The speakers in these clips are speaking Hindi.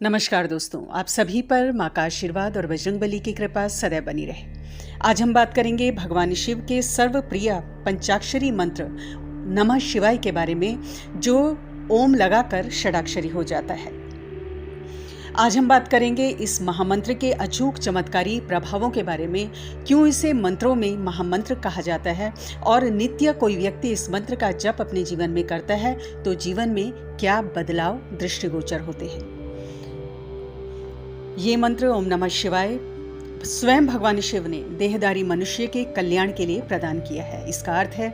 नमस्कार दोस्तों, आप सभी पर माँ का आशीर्वाद और बजरंगबली की कृपा सदैव बनी रहे। आज हम बात करेंगे भगवान शिव के सर्वप्रिय पंचाक्षरी मंत्र नमः शिवाय के बारे में, जो ओम लगाकर षडाक्षरी हो जाता है। आज हम बात करेंगे इस महामंत्र के अचूक चमत्कारी प्रभावों के बारे में, क्यों इसे मंत्रों में महामंत्र कहा जाता है और नित्य कोई व्यक्ति इस मंत्र का जप अपने जीवन में करता है तो जीवन में क्या बदलाव दृष्टिगोचर होते हैं। ये मंत्र ओम नमः शिवाय स्वयं भगवान शिव ने देहधारी मनुष्य के कल्याण के लिए प्रदान किया है। इसका अर्थ है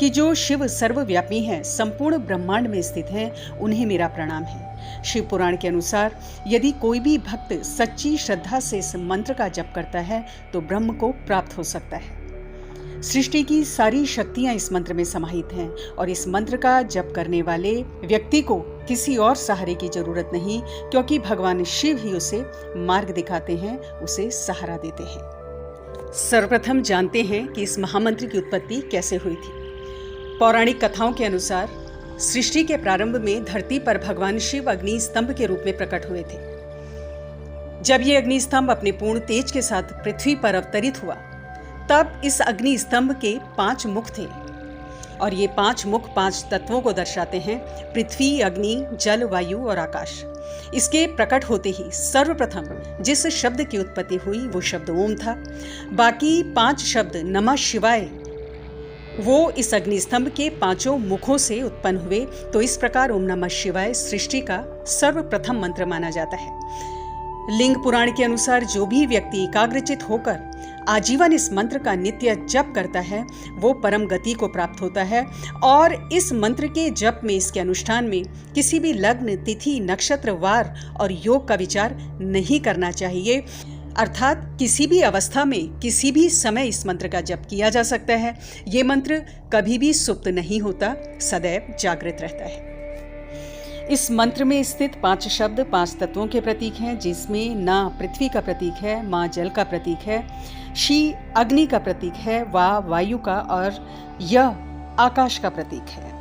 कि जो शिव सर्वव्यापी हैं, संपूर्ण ब्रह्मांड में स्थित हैं, उन्हें मेरा प्रणाम है। शिव पुराण के अनुसार यदि कोई भी भक्त सच्ची श्रद्धा से इस मंत्र का जप करता है तो ब्रह्म को प्राप्त हो सकता है। सृष्टि की सारी शक्तियां इस मंत्र में समाहित हैं और इस मंत्र का जप करने वाले व्यक्ति को किसी और सहारे की जरूरत नहीं, क्योंकि भगवान शिव ही उसे मार्ग दिखाते हैं, उसे सहारा देते हैं। सर्वप्रथम जानते हैं कि इस महामंत्र की उत्पत्ति कैसे हुई थी। पौराणिक कथाओं के अनुसार सृष्टि के प्रारंभ में धरती पर भगवान शिव अग्नि स्तंभ के रूप में प्रकट हुए थे। जब ये अग्नि स्तंभ अपने पूर्ण तेज के साथ पृथ्वी पर अवतरित हुआ, तब इस अग्नि स्तंभ के 5 मुख थे और ये 5 मुख 5 तत्वों को दर्शाते हैं: पृथ्वी, अग्नि, जल, वायु और आकाश। इसके प्रकट होते ही सर्वप्रथम जिस शब्द की उत्पत्ति हुई वो शब्द ओम था। बाकी 5 शब्द नमः शिवाय वो इस अग्निस्तंभ के 5 मुखों से उत्पन्न हुए। तो इस प्रकार ओम नमः शिवाय सृष्टि का सर्वप्रथम मंत्र माना जाता है। लिंग पुराण के अनुसार जो भी व्यक्ति एकाग्रचित होकर आजीवन इस मंत्र का नित्य जप करता है वो परम गति को प्राप्त होता है। और इस मंत्र के जप में, इसके अनुष्ठान में किसी भी लग्न, तिथि, नक्षत्र, वार और योग का विचार नहीं करना चाहिए। अर्थात किसी भी अवस्था में, किसी भी समय इस मंत्र का जप किया जा सकता है। ये मंत्र कभी भी सुप्त नहीं होता, सदैव जागृत रहता है। इस मंत्र में स्थित 5 शब्द 5 तत्वों के प्रतीक हैं, जिसमें ना पृथ्वी का प्रतीक है, माँ जल का प्रतीक है, शी अग्नि का प्रतीक है, वा वायु का और य आकाश का प्रतीक है।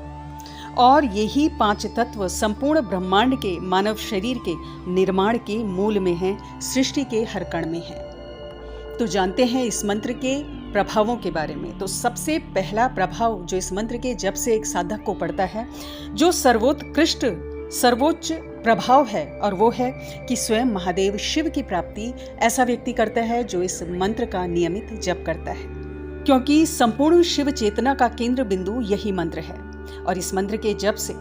और यही 5 तत्व संपूर्ण ब्रह्मांड के मानव शरीर के निर्माण के मूल में हैं, सृष्टि के हर कण में हैं। तो जानते हैं इस मंत्र के प्रभावों के बारे में। तो सबसे पहला प्रभाव जो इस मंत्र के जप से एक साधक को पड़ता है, जो सर्वोत्कृष्ट सर्वोच्च प्रभाव है, और वो है कि स्वयं महादेव शिव की प्राप्ति ऐसा व्यक्ति करता है जो इस मंत्र का नियमित जप करता है, क्योंकि संपूर्ण शिव चेतना का केंद्र बिंदु यही मंत्र है। और इस मंत्र के जप से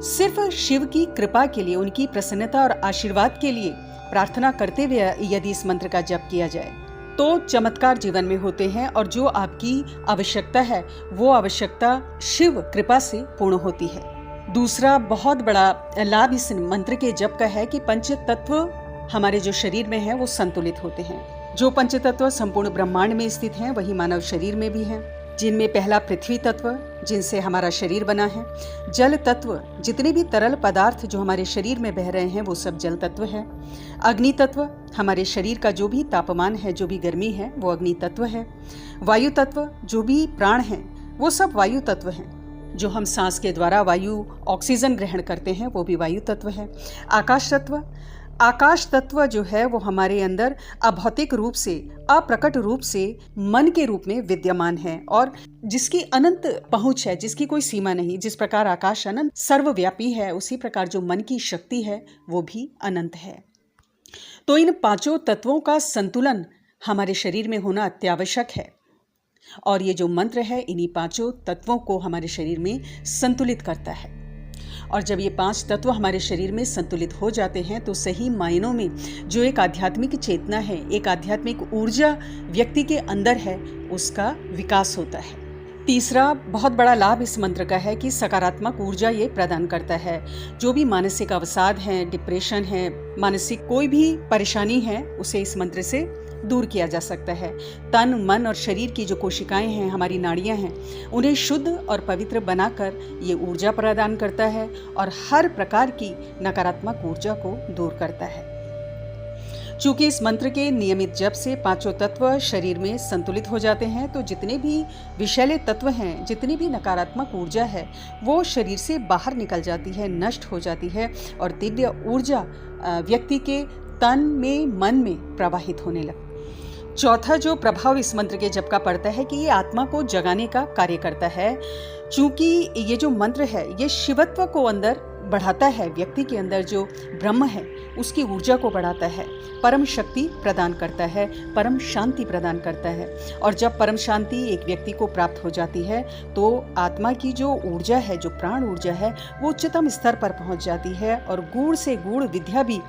सिर्फ शिव की कृपा के लिए, उनकी प्रसन्नता और आशीर्वाद के लिए प्रार्थना करते हुए यदि इस मंत्र का जप किया जाए तो चमत्कार जीवन में होते हैं, और जो आपकी आवश्यकता है वो आवश्यकता शिव कृपा से पूर्ण होती है। दूसरा बहुत बड़ा लाभ इस मंत्र के जप का है कि पंच तत्व हमारे जो शरीर में है वो संतुलित होते हैं। जो पंच तत्व संपूर्ण ब्रह्मांड में स्थित हैं वही मानव शरीर में भी हैं, जिनमें पहला पृथ्वी तत्व, जिनसे हमारा शरीर बना है। जल तत्व, जितने भी तरल पदार्थ जो हमारे शरीर में बह रहे हैं वो सब जल तत्व है। अग्नि तत्व, हमारे शरीर का जो भी तापमान है, जो भी गर्मी है वो अग्नि तत्व है। वायु तत्व, जो भी प्राण है वो सब वायु तत्व हैं। जो हम सांस के द्वारा वायु ऑक्सीजन ग्रहण करते हैं वो भी वायु तत्व है। आकाश तत्व, आकाश तत्व जो है वो हमारे अंदर अभौतिक रूप से, अप्रकट रूप से मन के रूप में विद्यमान है और जिसकी अनंत पहुंच है, जिसकी कोई सीमा नहीं। जिस प्रकार आकाश अनंत सर्वव्यापी है, उसी प्रकार जो मन की शक्ति है वो भी अनंत है। तो इन 5 तत्वों का संतुलन हमारे शरीर में होना अत्यावश्यक है, और ये जो मंत्र है इन्हीं 5 तत्वों को हमारे शरीर में संतुलित करता है। और जब ये 5 तत्व हमारे शरीर में संतुलित हो जाते हैं तो सही मायनों में जो एक आध्यात्मिक चेतना है, एक आध्यात्मिक ऊर्जा व्यक्ति के अंदर है, उसका विकास होता है। तीसरा बहुत बड़ा लाभ इस मंत्र का है कि सकारात्मक ऊर्जा ये प्रदान करता है। जो भी मानसिक अवसाद है, डिप्रेशन है, मानसिक कोई भी परेशानी है, उसे इस मंत्र से दूर किया जा सकता है। तन, मन और शरीर की जो कोशिकाएं हैं, हमारी नाड़ियां हैं, उन्हें शुद्ध और पवित्र बनाकर ये ऊर्जा प्रदान करता है और हर प्रकार की नकारात्मक ऊर्जा को दूर करता है। चूंकि इस मंत्र के नियमित जप से पांचों तत्व शरीर में संतुलित हो जाते हैं, तो जितने भी विषैले तत्व हैं, जितनी भी नकारात्मक ऊर्जा है, वो शरीर से बाहर निकल जाती है, नष्ट हो जाती है और दिव्य ऊर्जा व्यक्ति के तन में, मन में प्रवाहित होने लगती है। चौथा जो प्रभाव इस मंत्र के जप का पड़ता है कि ये आत्मा को जगाने का कार्य करता है। चूंकि ये जो मंत्र है ये शिवत्व को अंदर बढ़ाता है, व्यक्ति के अंदर जो ब्रह्म है उसकी ऊर्जा को बढ़ाता है, परम शक्ति प्रदान करता है, परम शांति प्रदान करता है। और जब परम शांति एक व्यक्ति को प्राप्त हो जाती है तो आत्मा की जो ऊर्जा है, जो प्राण ऊर्जा है, वो उच्चतम स्तर पर पहुंच जाती है और गूढ़ से गूढ़ विद्या भी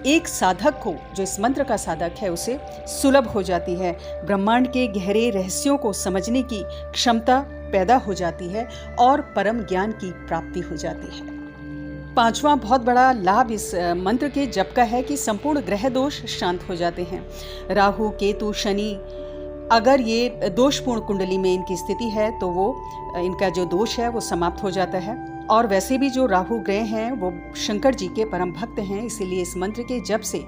एक साधक को, जो इस मंत्र का साधक है, उसे सुलभ हो जाती है। ब्रह्मांड के गहरे रहस्यों को समझने की क्षमता पैदा हो जाती है और परम ज्ञान की प्राप्ति हो जाती है। पांचवां बहुत बड़ा लाभ इस मंत्र के जप का है कि संपूर्ण ग्रह दोष शांत हो जाते हैं। राहु, केतु, शनि, अगर ये दोषपूर्ण कुंडली में इनकी स्थिति है तो वो इनका जो दोष है वो समाप्त हो जाता है। और वैसे भी जो राहु ग्रह हैं वो शंकर जी के परम भक्त हैं, इसीलिए इस मंत्र के जप से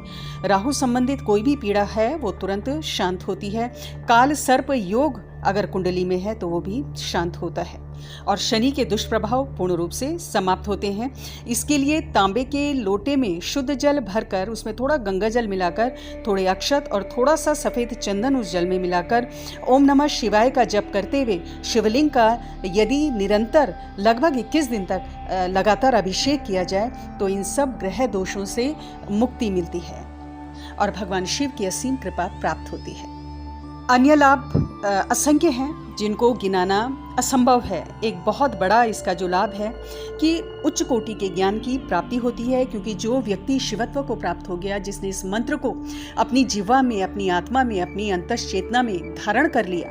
राहु संबंधित कोई भी पीड़ा है वो तुरंत शांत होती है। काल सर्प योग अगर कुंडली में है तो वो भी शांत होता है और शनि के दुष्प्रभाव पूर्ण रूप से समाप्त होते हैं। इसके लिए तांबे के लोटे में शुद्ध जल भरकर उसमें थोड़ा गंगा जल मिलाकर, थोड़े अक्षत और थोड़ा सा सफ़ेद चंदन उस जल में मिलाकर ओम नमः शिवाय का जप करते हुए शिवलिंग का यदि निरंतर लगभग 21 दिन तक लगातार अभिषेक किया जाए तो इन सब ग्रह दोषों से मुक्ति मिलती है और भगवान शिव की असीम कृपा प्राप्त होती है। अन्य लाभ असंख्य हैं जिनको गिनाना असंभव है। एक बहुत बड़ा इसका जो लाभ है कि उच्च कोटि के ज्ञान की प्राप्ति होती है, क्योंकि जो व्यक्ति शिवत्व को प्राप्त हो गया, जिसने इस मंत्र को अपनी जीवा में, अपनी आत्मा में, अपनी अंतश्चेतना में धारण कर लिया,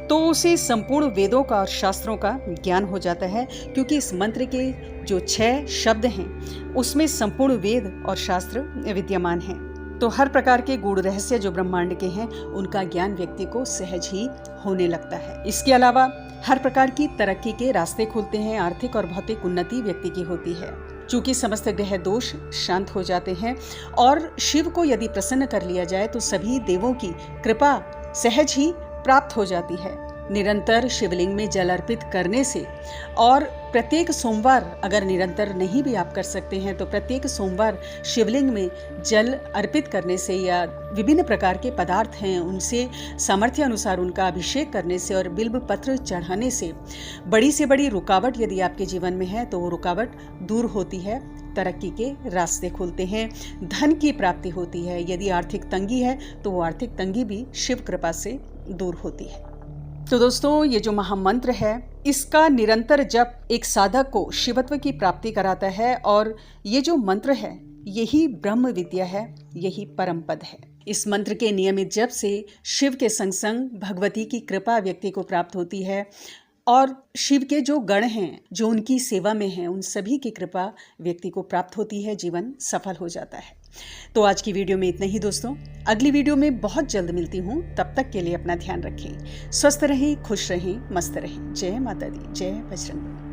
तो उसे संपूर्ण वेदों का और शास्त्रों का ज्ञान हो जाता है। क्योंकि इस मंत्र के जो 6 शब्द हैं उसमें संपूर्ण वेद और शास्त्र विद्यमान हैं। तो हर प्रकार के गूढ़ रहस्य जो ब्रह्मांड के हैं उनका ज्ञान व्यक्ति को सहज ही होने लगता है। इसके अलावा हर प्रकार की तरक्की के रास्ते खुलते हैं, आर्थिक और भौतिक उन्नति व्यक्ति की होती है। चूंकि समस्त ग्रह दोष शांत हो जाते हैं और शिव को यदि प्रसन्न कर लिया जाए तो सभी देवों की कृपा सहज ही प्राप्त हो जाती है। निरंतर शिवलिंग में जल अर्पित करने से और प्रत्येक सोमवार, अगर निरंतर नहीं भी आप कर सकते हैं तो प्रत्येक सोमवार शिवलिंग में जल अर्पित करने से या विभिन्न प्रकार के पदार्थ हैं उनसे सामर्थ्य अनुसार उनका अभिषेक करने से और बिल्व पत्र चढ़ाने से बड़ी से बड़ी रुकावट यदि आपके जीवन में है तो वो रुकावट दूर होती है, तरक्की के रास्ते खुलते हैं, धन की प्राप्ति होती है। यदि आर्थिक तंगी है तो वो आर्थिक तंगी भी शिव कृपा से दूर होती है। तो दोस्तों, ये जो महामंत्र है इसका निरंतर जप एक साधक को शिवत्व की प्राप्ति कराता है और ये जो मंत्र है यही ब्रह्म विद्या है, यही परम पद है। इस मंत्र के नियमित जप से शिव के संग संग भगवती की कृपा व्यक्ति को प्राप्त होती है और शिव के जो गण हैं, जो उनकी सेवा में हैं, उन सभी की कृपा व्यक्ति को प्राप्त होती है, जीवन सफल हो जाता है। तो आज की वीडियो में इतना ही दोस्तों। अगली वीडियो में बहुत जल्द मिलती हूँ। तब तक के लिए अपना ध्यान रखें, स्वस्थ रहें, खुश रहें, मस्त रहें। जय माता दी, जय बजरंग।